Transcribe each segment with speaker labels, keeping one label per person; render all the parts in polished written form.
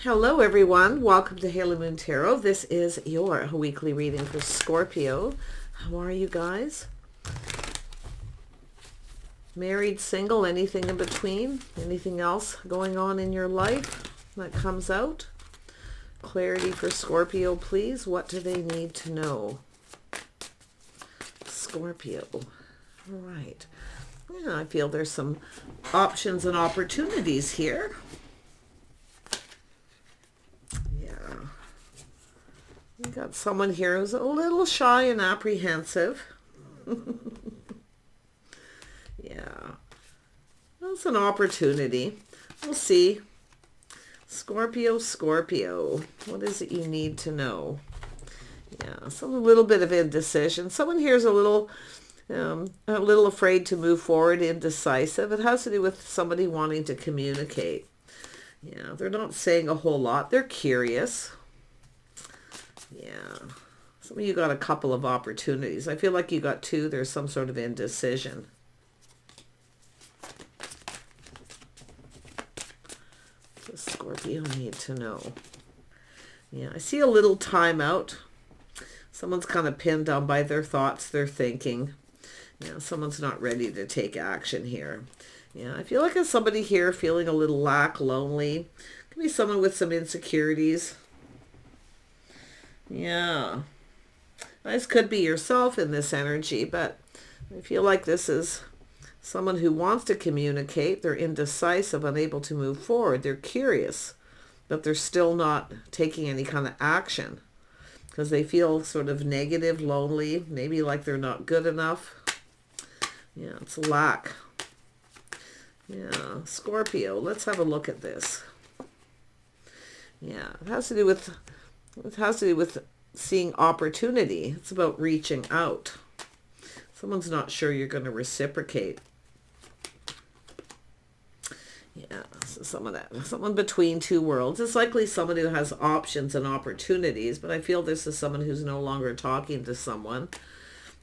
Speaker 1: Hello everyone, welcome to Halo Moon Tarot. This is your weekly reading for Scorpio. How are you guys? Married, single, anything in between? Anything else going on in your life that comes out? Clarity for Scorpio, please. What do they need to know? Scorpio. All right. Yeah, I feel there's some options and opportunities here. We got someone here who's a little shy and apprehensive. Yeah. That's an opportunity. We'll see. Scorpio, what is it you need to know? Yeah, some a little bit of indecision. Someone here is a little afraid to move forward, indecisive. It has to do with somebody wanting to communicate. Yeah, they're not saying a whole lot. They're curious. Yeah. Some of you got a couple of opportunities. I feel like you got two. There's some sort of indecision. What does Scorpio need to know? Yeah, I see a little timeout. Someone's kind of pinned down by their thoughts, their thinking. Yeah, someone's not ready to take action here. Yeah, I feel like there's somebody here feeling a little lonely. Could be someone with some insecurities. Yeah. This could be yourself in this energy, but I feel like this is someone who wants to communicate. They're indecisive, unable to move forward. They're curious, but they're still not taking any kind of action because they feel sort of negative, lonely, maybe like they're not good enough. Yeah, it's lack. Yeah, Scorpio, let's have a look at this. Yeah, it has to do with seeing opportunity. It's about reaching out. Someone's not sure you're going to reciprocate. Yeah, so someone between two worlds. It's likely someone who has options and opportunities, but I feel this is someone who's no longer talking to someone.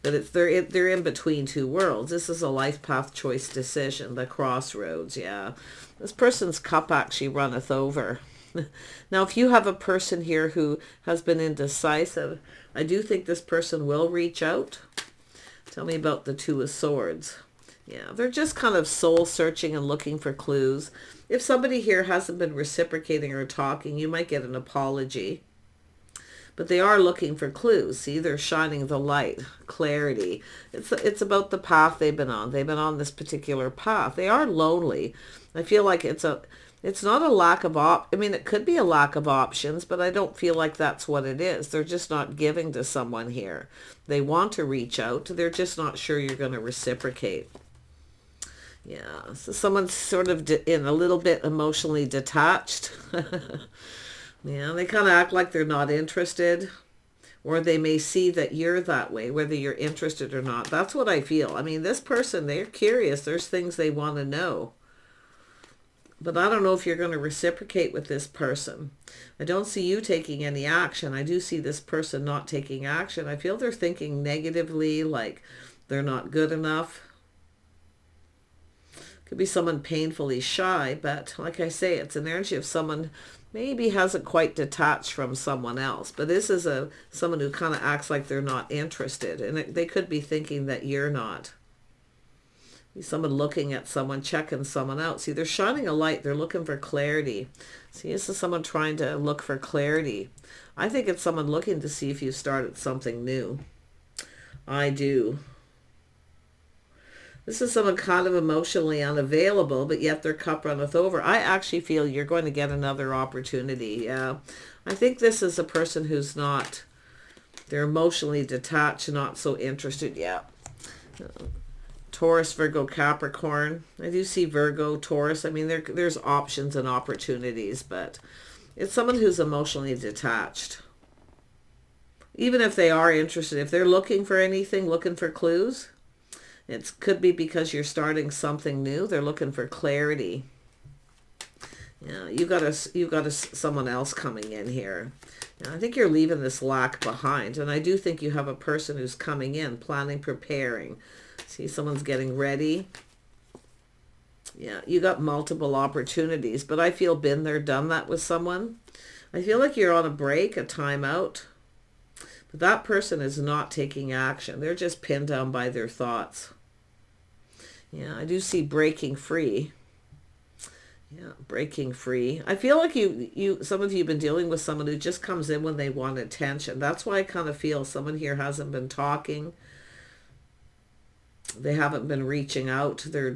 Speaker 1: But they're in between two worlds. This is a life path choice decision, the crossroads. Yeah, this person's cup actually runneth over. Now, if you have a person here who has been indecisive, I do think this person will reach out. Tell me about the Two of Swords. Yeah, they're just kind of soul searching and looking for clues. If somebody here hasn't been reciprocating or talking, you might get an apology. But they are looking for clues. See, they're shining the light, clarity. It's about the path they've been on. They've been on this particular path. They are lonely. I feel like it's not a lack of it could be a lack of options, but I don't feel like that's what it is. They're just not giving to someone here. They want to reach out. They're just not sure you're going to reciprocate. Yeah, so someone's sort of in a little bit emotionally detached. Yeah, they kind of act like they're not interested, or they may see that you're that way, whether you're interested or not. That's what I feel. I mean, this person, they're curious. There's things they want to know. But I don't know if you're going to reciprocate with this person. I don't see you taking any action. I do see this person not taking action. I feel they're thinking negatively, like they're not good enough. Could be someone painfully shy, but like I say, it's an energy of someone maybe hasn't quite detached from someone else. But this is someone who kind of acts like they're not interested. And they could be thinking that you're not. Someone looking at someone, checking someone out. See, they're shining a light. They're looking for clarity. See, this is someone trying to look for clarity. I think it's someone looking to see if you started something new. I do. This is someone kind of emotionally unavailable, but yet their cup runneth over. I actually feel you're going to get another opportunity. Yeah. I think this is a person who's not, they're emotionally detached, not so interested yet. Taurus, Virgo, Capricorn. I do see Virgo, Taurus. I mean, there's options and opportunities, but it's someone who's emotionally detached. Even if they are interested, if they're looking for anything, looking for clues, it could be because you're starting something new. They're looking for clarity. Yeah, you got someone else coming in here. Now, I think you're leaving this lack behind, and I do think you have a person who's coming in, planning, preparing. See, someone's getting ready. Yeah, you got multiple opportunities, but I feel been there, done that with someone. I feel like you're on a break, a timeout, but that person is not taking action. They're just pinned down by their thoughts. Yeah, I do see breaking free. Yeah, breaking free. I feel like some of you have been dealing with someone who just comes in when they want attention. That's why I kind of feel someone here hasn't been talking. They haven't been reaching out. They're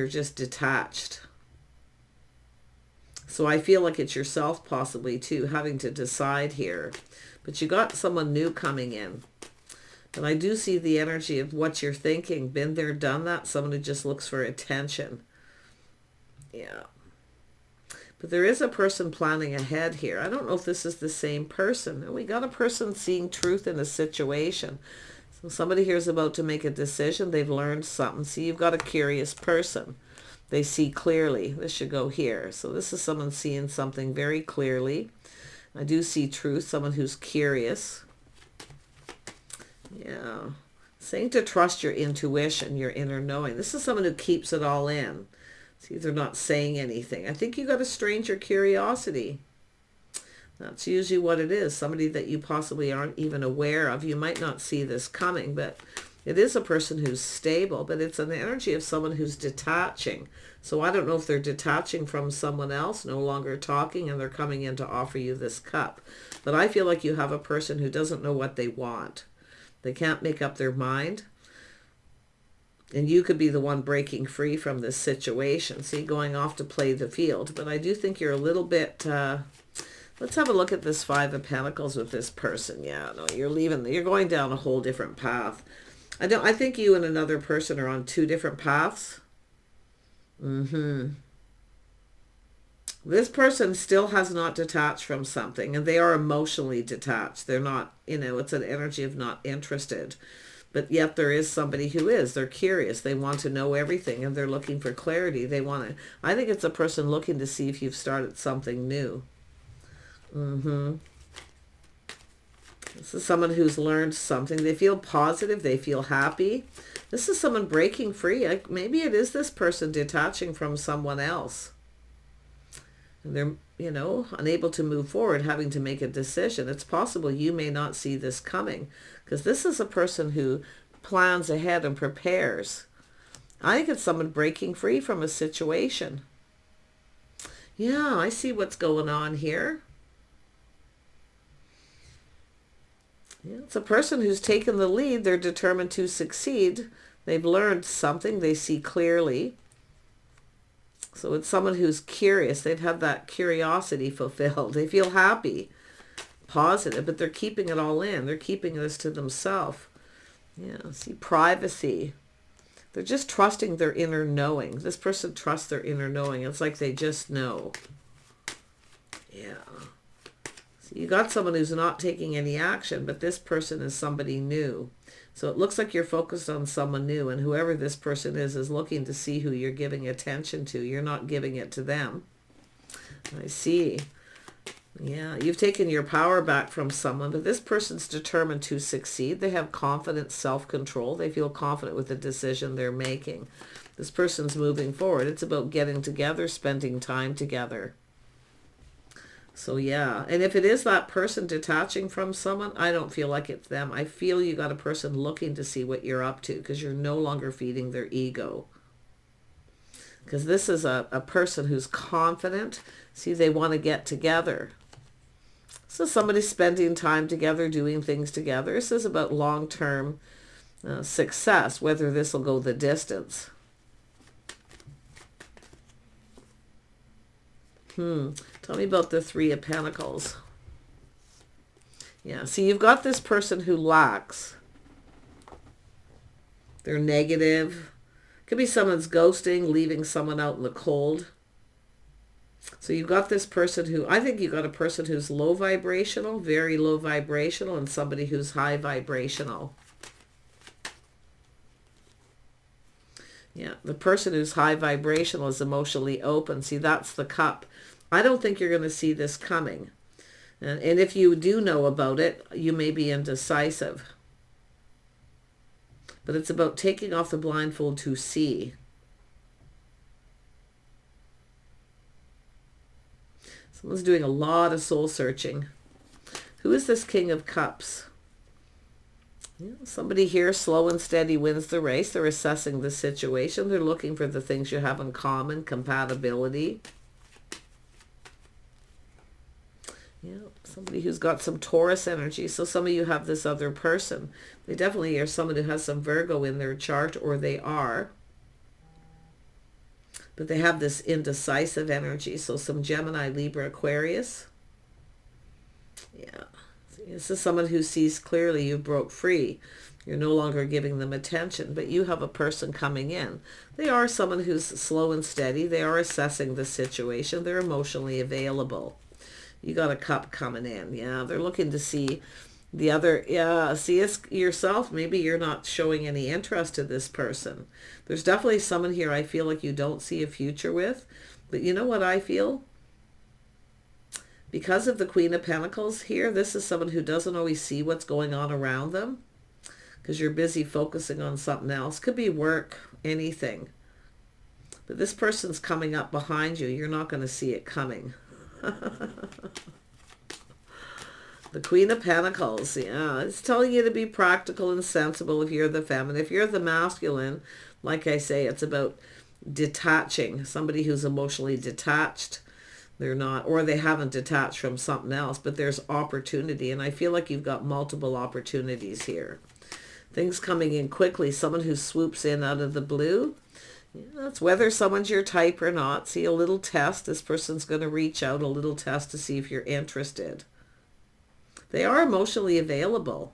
Speaker 1: just detached. So I feel like it's yourself possibly too, having to decide here. But you got someone new coming in. And I do see the energy of what you're thinking. Been there, done that. Someone who just looks for attention. Yeah. But there is a person planning ahead here. I don't know if this is the same person. And we got a person seeing truth in a situation. So somebody here is about to make a decision. They've learned something. See, you've got a curious person. They see clearly. This should go here. So this is someone seeing something very clearly. I do see truth. Someone who's curious. Yeah. Saying to trust your intuition, your inner knowing. This is someone who keeps it all in. See, they're not saying anything. I think you got a stranger curiosity. That's usually what it is. Somebody that you possibly aren't even aware of. You might not see this coming, but it is a person who's stable, but it's an energy of someone who's detaching. So I don't know if they're detaching from someone else, no longer talking, and they're coming in to offer you this cup. But I feel like you have a person who doesn't know what they want. They can't make up their mind. And you could be the one breaking free from this situation. See, going off to play the field. But I do think you're a little bit... let's have a look at this Five of Pentacles with this person. Yeah, no, you're leaving. You're going down a whole different path. I think you and another person are on two different paths. This person still has not detached from something. And they are emotionally detached. They're not, it's an energy of not interested. But yet there is somebody who is. They're curious. They want to know everything, and they're looking for clarity. I think it's a person looking to see if you've started something new. This is someone who's learned something. They feel positive. They feel happy. This is someone breaking free. Maybe it is this person detaching from someone else. And they're, unable to move forward, having to make a decision. It's possible you may not see this coming, because this is a person who plans ahead and prepares. I think it's someone breaking free from a situation. Yeah, I see what's going on here. Yeah, it's a person who's taken the lead. They're determined to succeed. They've learned something. They see clearly. So it's someone who's curious. They've had that curiosity fulfilled. They feel happy, positive, but they're keeping it all in. They're keeping this to themselves. Yeah, see, privacy. They're just trusting their inner knowing. This person trusts their inner knowing. It's like they just know. Yeah. So you got someone who's not taking any action, but this person is somebody new. So it looks like you're focused on someone new, and whoever this person is looking to see who you're giving attention to. You're not giving it to them. I see. Yeah, you've taken your power back from someone, but this person's determined to succeed. They have confidence, self-control. They feel confident with the decision they're making. This person's moving forward. It's about getting together, spending time together. So yeah, and if it is that person detaching from someone, I don't feel like it's them. I feel you got a person looking to see what you're up to, because you're no longer feeding their ego. Because this is a person who's confident. See, they want to get together. So somebody spending time together, doing things together. This is about long-term success, whether this will go the distance. Tell me about the Three of Pentacles. Yeah, see, you've got this person who lacks. They're negative. Could be someone's ghosting, leaving someone out in the cold. So you've got this person who, I think you've got a person who's low vibrational, very low vibrational, and somebody who's high vibrational. Yeah, the person who's high vibrational is emotionally open. See, that's the cup. I don't think you're going to see this coming. And if you do know about it, you may be indecisive. But it's about taking off the blindfold to see. Someone's doing a lot of soul searching. Who is this King of Cups? Yeah, somebody here, slow and steady, wins the race. They're assessing the situation. They're looking for the things you have in common, compatibility. Yeah, somebody who's got some Taurus energy. So some of you have this other person. They definitely are someone who has some Virgo in their chart, or they are. But they have this indecisive energy. So some Gemini, Libra, Aquarius. Yeah. This is someone who sees clearly you broke free. You're no longer giving them attention, but you have a person coming in. They are someone who's slow and steady. They are assessing the situation. They're emotionally available. You got a cup coming in. Yeah, they're looking to see the other. Yeah, see it yourself. Maybe you're not showing any interest to this person. There's definitely someone here I feel like you don't see a future with. But you know what I feel? Because of the Queen of Pentacles here, this is someone who doesn't always see what's going on around them. Because you're busy focusing on something else. Could be work, anything. But this person's coming up behind you. You're not going to see it coming. The Queen of Pentacles, yeah, it's telling you to be practical and sensible if you're the feminine. If you're the masculine, like I say, it's about detaching. Somebody who's emotionally detached. They're not, or they haven't detached from something else, but there's opportunity. And I feel like you've got multiple opportunities here. Things coming in quickly. Someone who swoops in out of the blue. Yeah, it's whether someone's your type or not. See, a little test. This person's going to reach out, a little test to see if you're interested. They are emotionally available.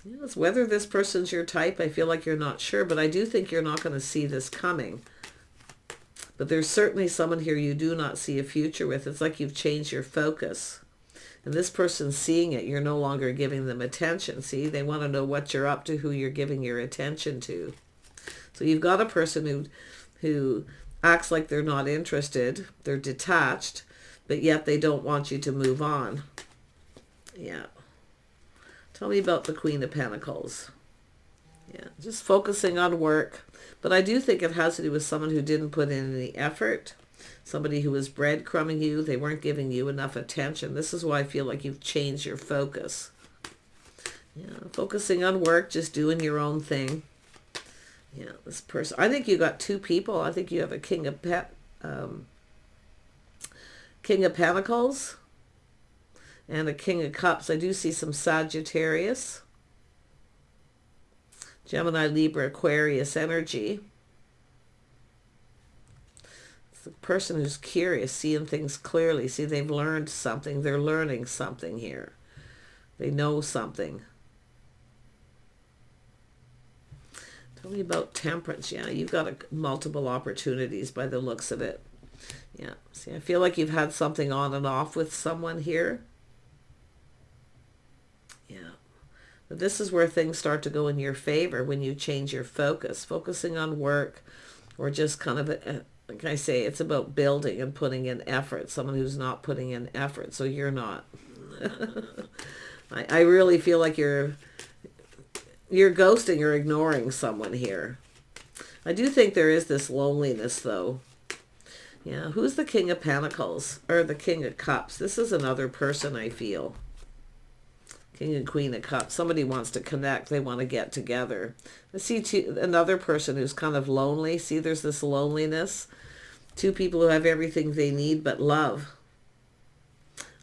Speaker 1: Yeah, it's whether this person's your type. I feel like you're not sure, but I do think you're not going to see this coming. But there's certainly someone here you do not see a future with. It's like you've changed your focus. And this person's seeing it. You're no longer giving them attention. See, they want to know what you're up to, who you're giving your attention to. So you've got a person who acts like they're not interested. They're detached, but yet they don't want you to move on. Yeah. Tell me about the Queen of Pentacles. Yeah, just focusing on work. But I do think it has to do with someone who didn't put in any effort. Somebody who was breadcrumbing you. They weren't giving you enough attention. This is why I feel like you've changed your focus. Yeah, focusing on work, just doing your own thing. Yeah, this person. I think you got two people. I think you have a King of Pentacles and a King of Cups. I do see some Sagittarius, Gemini, Libra, Aquarius energy. It's the person who's curious, seeing things clearly. See, they've learned something. They're learning something here. They know something. Tell me about Temperance. Yeah, you've got multiple opportunities by the looks of it. Yeah, see, I feel like you've had something on and off with someone here. Yeah. But this is where things start to go in your favor when you change your focus. Focusing on work, or just kind of, like I say, it's about building and putting in effort. Someone who's not putting in effort, so you're not. I really feel like you're ghosting or ignoring someone here. I do think there is this loneliness, though. Yeah, who's the King of Pentacles? Or the King of Cups? This is another person, I feel. King and Queen of Cups. Somebody wants to connect. They want to get together. I see another person who's kind of lonely. See, there's this loneliness. Two people who have everything they need but love.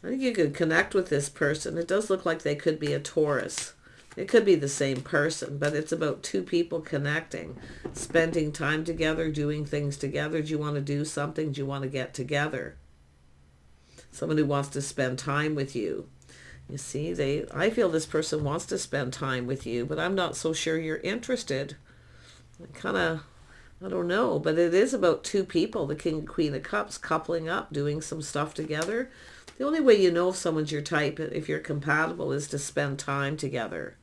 Speaker 1: I think you could connect with this person. It does look like they could be a Taurus. It could be the same person, but it's about two people connecting, spending time together, doing things together. Do you want to do something? Do you want to get together? Someone who wants to spend time with you. You see, I feel this person wants to spend time with you, but I'm not so sure you're interested. I don't know, but it is about two people, the King and Queen of Cups, coupling up, doing some stuff together. The only way you know if someone's your type, if you're compatible, is to spend time together.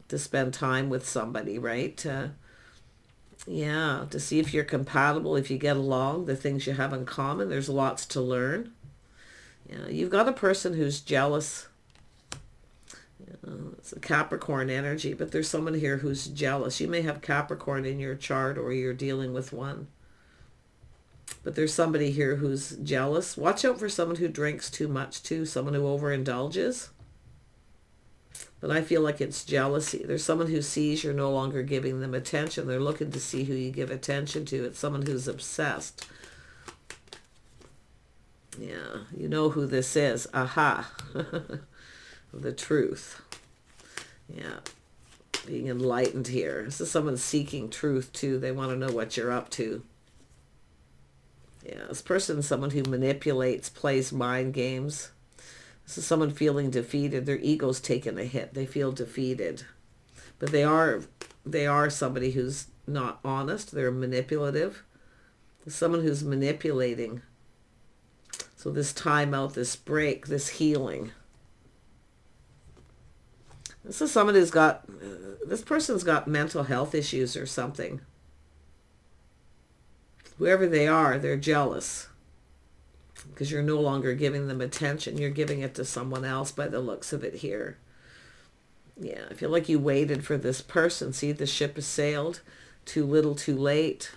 Speaker 1: To spend time with somebody, right? Yeah, to see if you're compatible, if you get along, the things you have in common. There's lots to learn. Yeah, you've got a person who's jealous. It's a Capricorn energy, but there's someone here who's jealous. You may have Capricorn in your chart, or you're dealing with one. But there's somebody here who's jealous. Watch out for someone who drinks too much too, someone who overindulges. But I feel like it's jealousy. There's someone who sees you're no longer giving them attention. They're looking to see who you give attention to. It's someone who's obsessed. Yeah, you know who this is. Aha. The truth. Yeah. Being enlightened here. This is someone seeking truth too. They want to know what you're up to. Yeah, this person is someone who manipulates, plays mind games. This is someone feeling defeated. Their ego's taken a hit. They feel defeated. But they are somebody who's not honest. They're manipulative. Someone who's manipulating. So this time out, this break, this healing. This is someone who's got, this person's got mental health issues or something. Whoever they are, they're jealous. Because you're no longer giving them attention. You're giving it to someone else by the looks of it here. Yeah, I feel like you waited for this person. See, the ship has sailed. Too little, too late.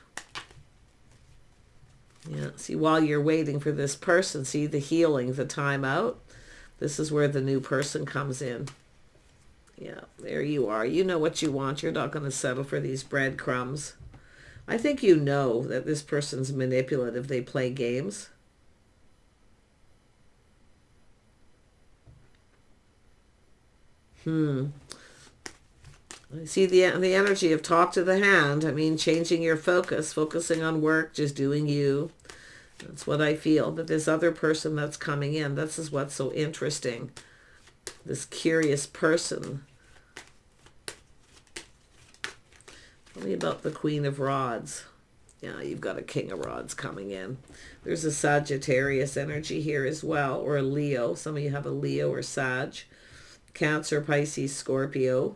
Speaker 1: Yeah, see, while you're waiting for this person, see the healing, the time out. This is where the new person comes in. Yeah, there you are. You know what you want. You're not going to settle for these breadcrumbs. I think you know that this person's manipulative. They play games. I see the energy of talk to the hand. I mean, changing your focus, focusing on work, just doing you. That's what I feel. But this other person that's coming in, this is what's so interesting. This curious person. Tell me about the Queen of Rods. Yeah, you've got a King of Rods coming in. There's a Sagittarius energy here as well, or a Leo. Some of you have a Leo or Sag. Cancer, Pisces, Scorpio.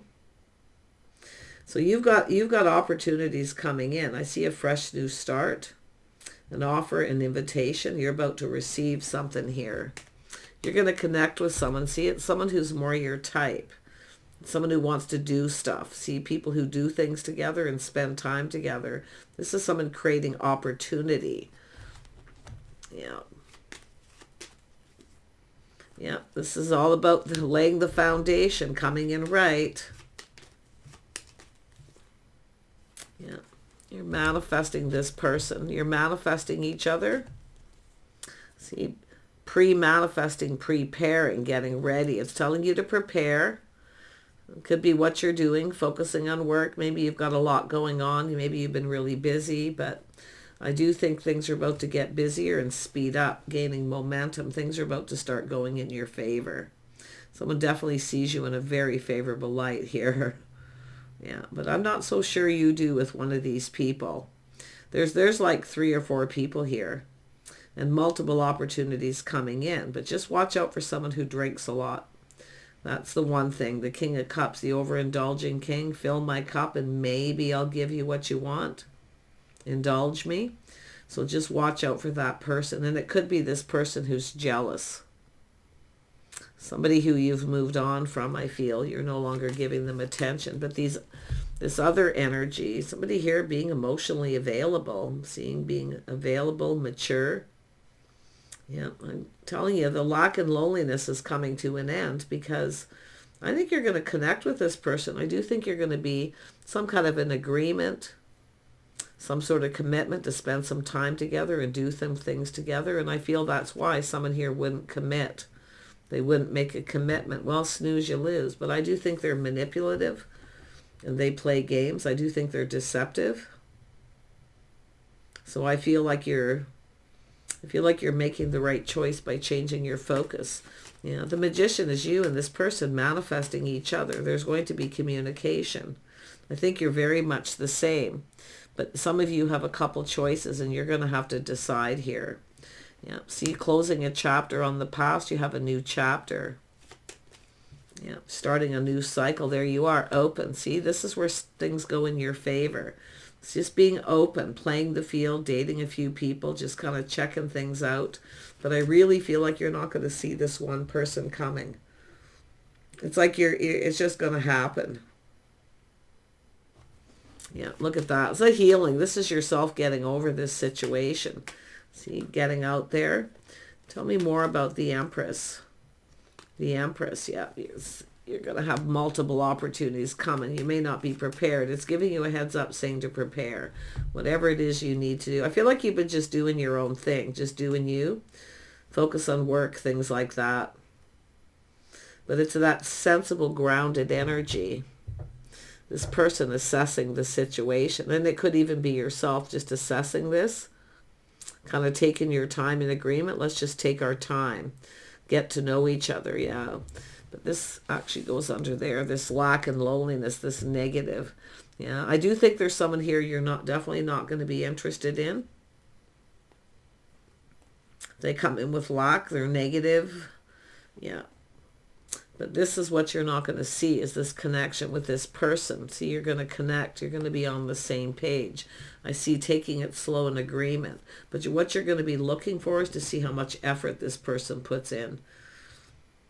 Speaker 1: So you've got opportunities coming in. I see a fresh new start, an offer, an invitation. You're about to receive something here. You're going to connect with someone. See, it's someone who's more your type. Someone who wants to do stuff. See, people who do things together and spend time together. This is someone creating opportunity. Yeah. Yeah, this is all about laying the foundation, coming in right. Yeah, you're manifesting this person. You're manifesting each other. See, pre-manifesting, preparing, getting ready. It's telling you to prepare. It could be what you're doing, focusing on work. Maybe you've got a lot going on. Maybe you've been really busy, but I do think things are about to get busier and speed up, gaining momentum. Things are about to start going in your favor. Someone definitely sees you in a very favorable light here. Yeah, but I'm not so sure you do with one of these people. There's like 3 or 4 people here and multiple opportunities coming in. But just watch out for someone who drinks a lot. That's the one thing. The King of Cups, the overindulging king. Fill my cup and maybe I'll give you what you want. Indulge me. So just watch out for that person. And it could be this person who's jealous. Somebody who you've moved on from, I feel. You're no longer giving them attention. But this other energy, somebody here being emotionally available. Seeing being available, mature. Yeah, I'm telling you, the lack and loneliness is coming to an end because I think you're going to connect with this person. I do think you're going to be some kind of an agreement, some sort of commitment to spend some time together and do some things together. And I feel that's why someone here wouldn't commit. They wouldn't make a commitment. Well, snooze, you lose. But I do think they're manipulative and they play games. I do think they're deceptive. So I feel like you're making the right choice by changing your focus. You know, the Magician is you and this person manifesting each other. There's going to be communication. I think you're very much the same. But some of you have a couple choices and you're going to have to decide here. Yeah, see, closing a chapter on the past, you have a new chapter. Yeah, starting a new cycle. There you are, open. See, this is where things go in your favor. It's just being open, playing the field, dating a few people, just kind of checking things out. But I really feel like you're not going to see this one person coming. It's like it's just going to happen. Yeah, look at that. It's a healing. This is yourself getting over this situation. See, getting out there. Tell me more about the Empress. The Empress, yeah. You're going to have multiple opportunities coming. You may not be prepared. It's giving you a heads up saying to prepare. Whatever it is you need to do. I feel like you've been just doing your own thing. Just doing you. Focus on work, things like that. But it's that sensible, grounded energy. This person assessing the situation. And it could even be yourself just assessing this. Kind of taking your time in agreement. Let's just take our time. Get to know each other, yeah. But this actually goes under there. This lack and loneliness, this negative. Yeah, I do think there's someone here you're definitely not going to be interested in. They come in with lack. They're negative. Yeah. But this is what you're not going to see, is this connection with this person. See, you're going to connect. You're going to be on the same page. I see taking it slow in agreement. But what you're going to be looking for is to see how much effort this person puts in.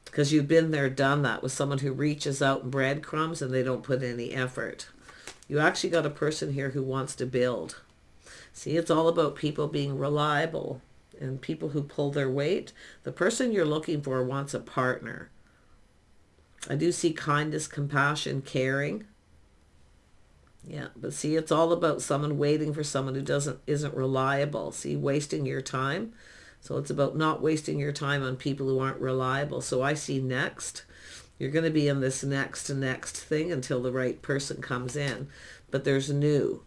Speaker 1: Because you've been there, done that with someone who reaches out and breadcrumbs and they don't put any effort. You actually got a person here who wants to build. See, it's all about people being reliable and people who pull their weight. The person you're looking for wants a partner. I do see kindness, compassion, caring. Yeah, but see, it's all about someone waiting for someone who isn't reliable. See, wasting your time. So it's about not wasting your time on people who aren't reliable. So I see next. You're going to be in this next thing until the right person comes in. But there's new.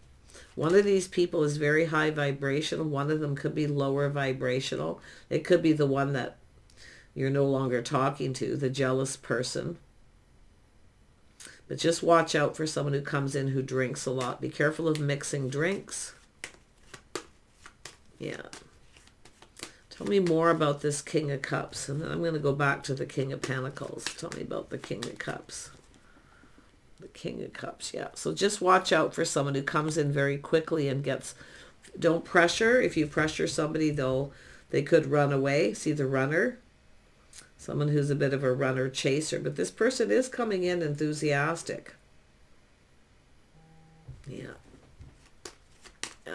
Speaker 1: One of these people is very high vibrational. One of them could be lower vibrational. It could be the one that you're no longer talking to, the jealous person. But just watch out for someone who comes in who drinks a lot. Be careful of mixing drinks. Yeah. Tell me more about this King of Cups. And then I'm going to go back to the King of Pentacles. Tell me about the King of Cups. The King of Cups, yeah. So just watch out for someone who comes in very quickly and gets... Don't pressure. If you pressure somebody, they could run away. See the runner? Someone who's a bit of a runner chaser. But this person is coming in enthusiastic. Yeah.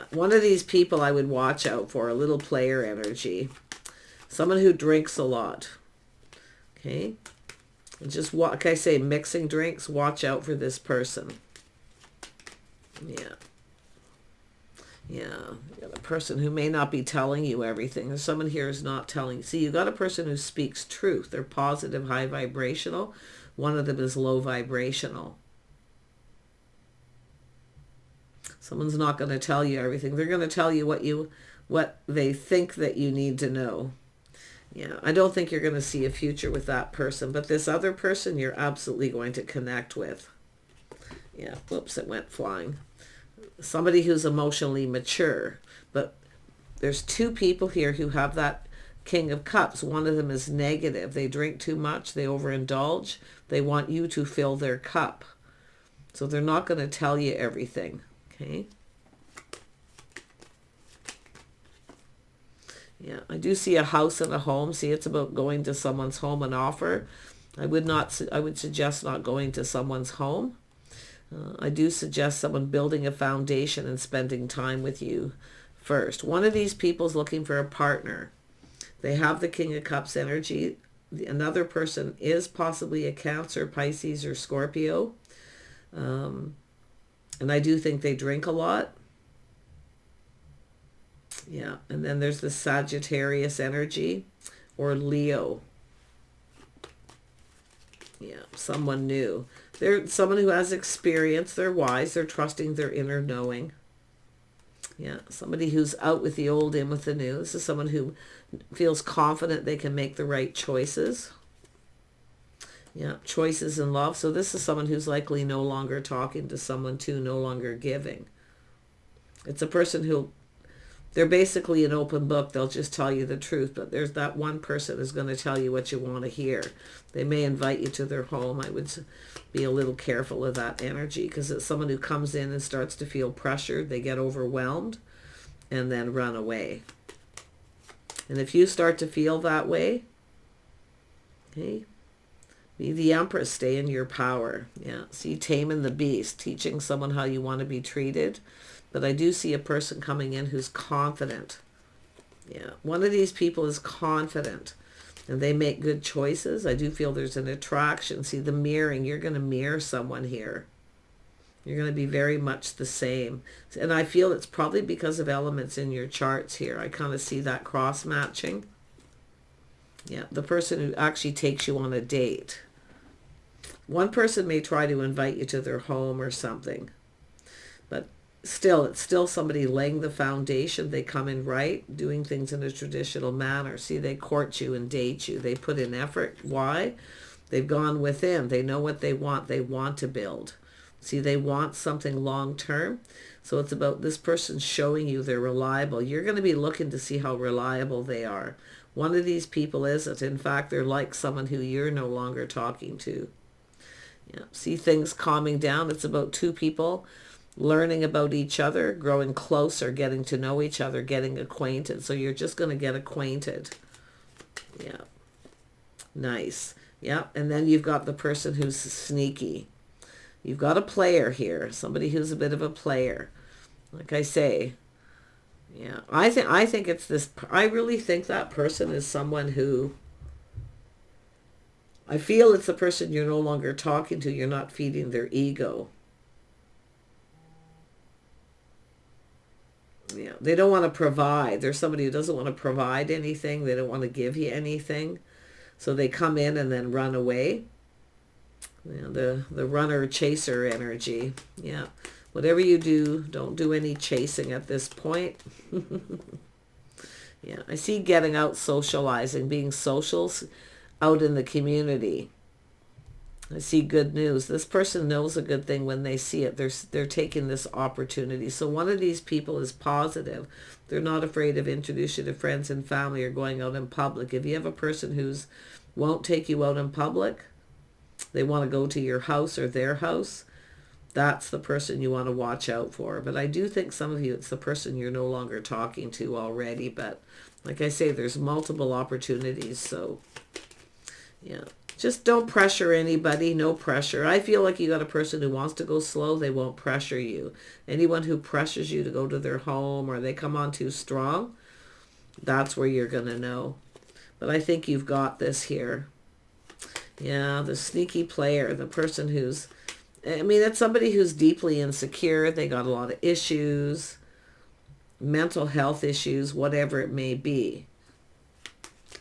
Speaker 1: One of these people I would watch out for, a little player energy. Someone who drinks a lot. Okay. And just, like I say, mixing drinks, watch out for this person. Yeah. Yeah. You got a person who may not be telling you everything. There's someone here who's not telling you. See, you got a person who speaks truth. They're positive, high vibrational. One of them is low vibrational. Someone's not going to tell you everything. They're going to tell you what they think that you need to know. Yeah, I don't think you're going to see a future with that person. But this other person, you're absolutely going to connect with. Yeah, whoops, it went flying. Somebody who's emotionally mature. But there's two people here who have that King of Cups. One of them is negative. They drink too much. They overindulge. They want you to fill their cup. So they're not going to tell you everything. Okay. Yeah, I do see a house and a home. See, it's about going to someone's home and offer. I would suggest not going to someone's home. I do suggest someone building a foundation and spending time with you first. One of these people is looking for a partner. They have the King of Cups energy. Another person is possibly a Cancer, Pisces, or Scorpio. And I do think they drink a lot. Yeah, and then there's the Sagittarius energy or Leo. Yeah, someone new. They're someone who has experience. They're wise. They're trusting their inner knowing. Yeah, somebody who's out with the old, in with the new. This is someone who feels confident they can make the right choices. Yeah, choices in love. So this is someone who's likely no longer talking to someone too, no longer giving. It's a person who, they're basically an open book. They'll just tell you the truth. But there's that one person who's going to tell you what you want to hear. They may invite you to their home. I would be a little careful of that energy because it's someone who comes in and starts to feel pressured. They get overwhelmed and then run away. And if you start to feel that way, okay, be the Empress, stay in your power. Yeah, see, taming the beast, teaching someone how you want to be treated. But I do see a person coming in who's confident. Yeah, one of these people is confident and they make good choices. I do feel there's an attraction. See, the mirroring, you're going to mirror someone here. You're going to be very much the same. And I feel it's probably because of elements in your charts here. I kind of see that cross matching. Yeah, the person who actually takes you on a date. One person may try to invite you to their home or something. But still, it's still somebody laying the foundation. They come in right, doing things in a traditional manner. See, they court you and date you. They put in effort. Why? They've gone within. They know what they want. They want to build. See, they want something long term. So it's about this person showing you they're reliable. You're going to be looking to see how reliable they are. One of these people isn't. In fact, they're like someone who you're no longer talking to. Yeah. See things calming down. It's about two people learning about each other, growing closer, getting to know each other, getting acquainted. So you're just going to get acquainted. Yeah. Nice. Yeah. And then you've got the person who's sneaky. You've got a player here, somebody who's a bit of a player. Like I say, yeah, I think it's this, I really think that person is someone who, I feel it's the person you're no longer talking to. You're not feeding their ego. Yeah, they don't want to provide. There's somebody who doesn't want to provide anything. They don't want to give you anything. So they come in and then run away. You know, the runner chaser energy. Yeah. Whatever you do, don't do any chasing at this point. Yeah. I see getting out, socializing, being socials out in the community. I see good news. This person knows a good thing when they see it. They're taking this opportunity. So one of these people is positive. They're not afraid of introducing you to friends and family or going out in public. If you have a person who's won't take you out in public, they want to go to your house or their house, that's the person you want to watch out for. But I do think some of you, it's the person you're no longer talking to already. But like I say, there's multiple opportunities. So yeah, just don't pressure anybody. No pressure. I feel like you got a person who wants to go slow. They won't pressure you. Anyone who pressures you to go to their home or they come on too strong, that's where you're going to know. But I think you've got this here. Yeah, the sneaky player, the person who's, I mean, it's somebody who's deeply insecure. They got a lot of issues, mental health issues, whatever it may be.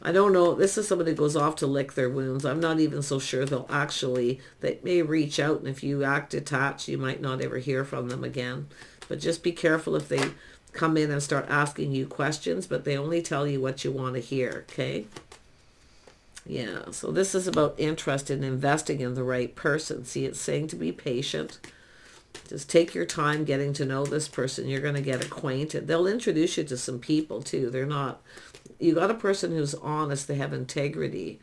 Speaker 1: I don't know. This is somebody who goes off to lick their wounds. I'm not even so sure they may reach out, and if you act detached, you might not ever hear from them again. But just be careful if they come in and start asking you questions, but they only tell you what you want to hear, okay? Yeah, so this is about interest in investing in the right person. See, it's saying to be patient. Just take your time getting to know this person. You're going to get acquainted. They'll introduce you to some people too. You got a person who's honest. They have integrity.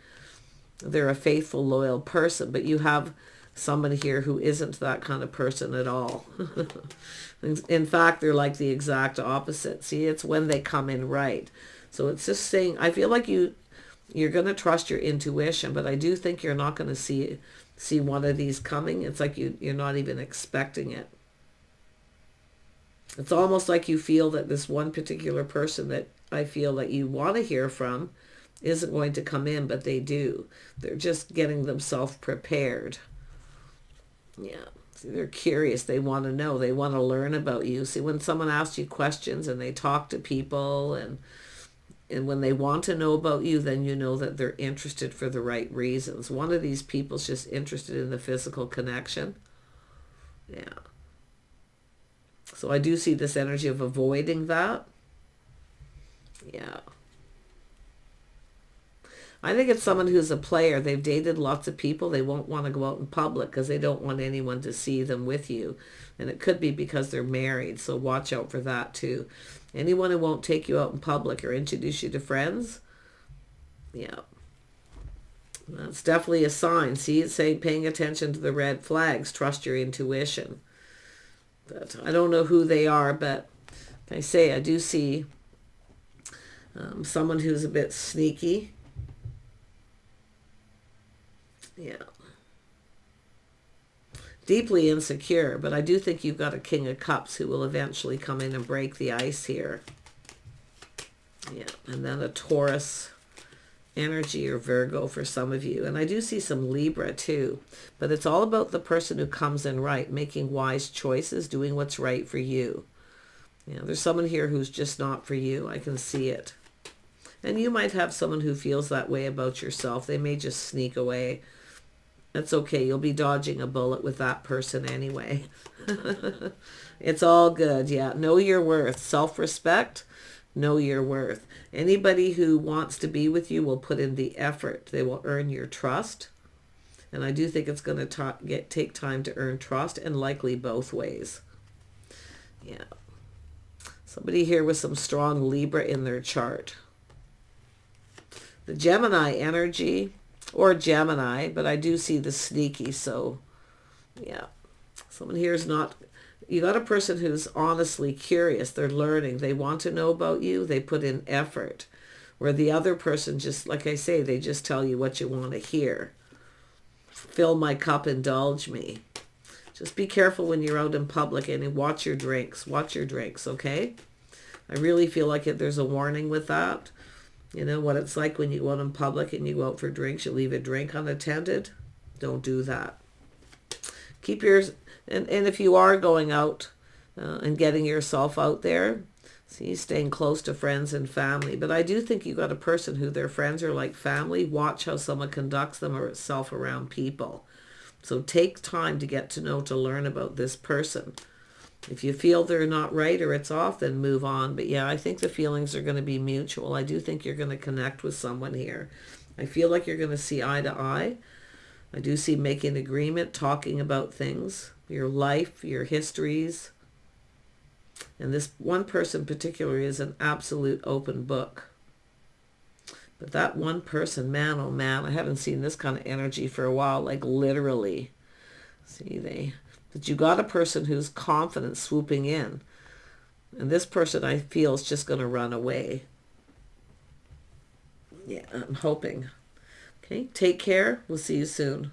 Speaker 1: They're a faithful, loyal person. But you have someone here who isn't that kind of person at all. In fact, they're like the exact opposite. See, it's when they come in right. So it's just saying, I feel like you're going to trust your intuition, but I do think you're not going to see one of these coming. It's like you're not even expecting it. It's almost like you feel that this one particular person that I feel that you want to hear from isn't going to come in, but they do. They're just getting themselves prepared. Yeah. See, they're curious. They want to know. They want to learn about you. See, when someone asks you questions and they talk to people and when they want to know about you, then you know that they're interested for the right reasons. One of these people's just interested in the physical connection. Yeah. So I do see this energy of avoiding that. Yeah. I think it's someone who's a player. They've dated lots of people. They won't want to go out in public because they don't want anyone to see them with you. And it could be because they're married. So watch out for that too. Anyone who won't take you out in public or introduce you to friends, yeah, that's definitely a sign. See, it's saying paying attention to the red flags, trust your intuition. But I don't know who they are, but like I say, I do see someone who's a bit sneaky. Yeah. Deeply insecure, but I do think you've got a King of Cups who will eventually come in and break the ice here. Yeah, and then a Taurus energy or Virgo for some of you. And I do see some Libra too. But it's all about the person who comes in right, making wise choices, doing what's right for you. You know, there's someone here who's just not for you. I can see it. And you might have someone who feels that way about yourself. They may just sneak away. That's okay. You'll be dodging a bullet with that person anyway. It's all good. Yeah. Know your worth. Self-respect. Know your worth. Anybody who wants to be with you will put in the effort. They will earn your trust. And I do think it's going to take time to earn trust, and likely both ways. Yeah. Somebody here with some strong Libra in their chart. The Gemini energy, or Gemini, but I do see the sneaky, so yeah. Someone here is not, you got a person who's honestly curious. They're learning. They want to know about you. They put in effort. Where the other person just, like I say, they just tell you what you want to hear. Fill my cup, indulge me. Just be careful when you're out in public and watch your drinks. Watch your drinks, okay? I really feel like there's a warning with that. You know what it's like when you go out in public and you go out for drinks, you leave a drink unattended. Don't do that. Keep yours, and if you are going out and getting yourself out there, see, staying close to friends and family. But I do think you got a person who their friends are like family. Watch how someone conducts themselves around people. So take time to get to know, to learn about this person. If you feel they're not right or it's off, then move on. But yeah, I think the feelings are going to be mutual. I do think you're going to connect with someone here. I feel like you're going to see eye to eye. I do see making agreement, talking about things, your life, your histories. And this one person particularly is an absolute open book. But that one person, man, oh man, I haven't seen this kind of energy for a while, like literally. See, but you got a person who's confident swooping in. And this person, I feel, is just going to run away. Yeah, I'm hoping. Okay, take care. We'll see you soon.